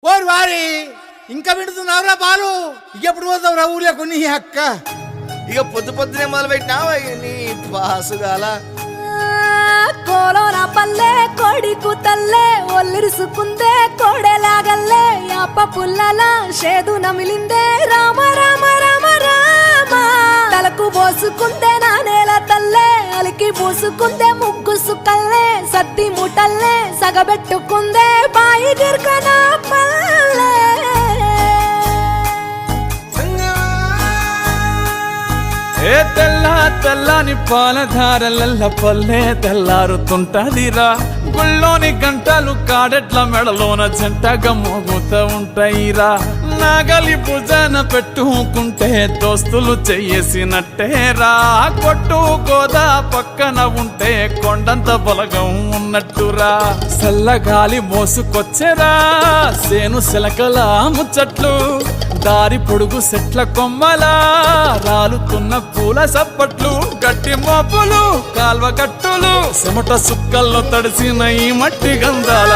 ఓరు వారి ఇంకా వింటున్నావురా బాలు ఎప్పుడు పోతావురా ఊళ్ళో కొన్ని అక్క ఇక పొద్దు పొద్దునే మొదలు పెట్టినావా నీ బాసుగాల కోలోన పల్లె కోడి కూతల్లే ఒల్లిరుసుకుందే కోడెలాగల్లే యాప పుల్లల షేదు నమిలిందే రామ రామ రామ రామ తలకు పోసుకుందే నా నేల తల్లే అలికి పూసుకుందే ముగ్గు సుక్కల్లే సత్తి ముటల్లే సగబెట్టుకుందే బాయి గిర్కన పల్లె ఏ తెల్ల తెల్లని పాలధారలల్ల పల్లె తెల్లారుతుంటదిరా గుళ్ళోని గంటలు కాడెట్ల మెడలోన జంటగా మోగుతూ ఉంటాయిరా నాగలి భుజాన పెట్టుకుంటే దోస్తులు చెయ్యేసినట్టేరా కొట్టు గోదా పక్కన ఉంటే కొండంత బలగం ఉన్నట్టురా చల్లగాలి మోసుకొచ్చెరా సేను శిలకల ముచ్చట్లు దారి పొడుగు సెట్ల కొమ్మలా రాలుతున్న పూల సప్పట్లు గట్టి మోపులు కాల్వ కట్టులు చెమట సుక్కల్లో తడిసిన ఈ మట్టి గంధాల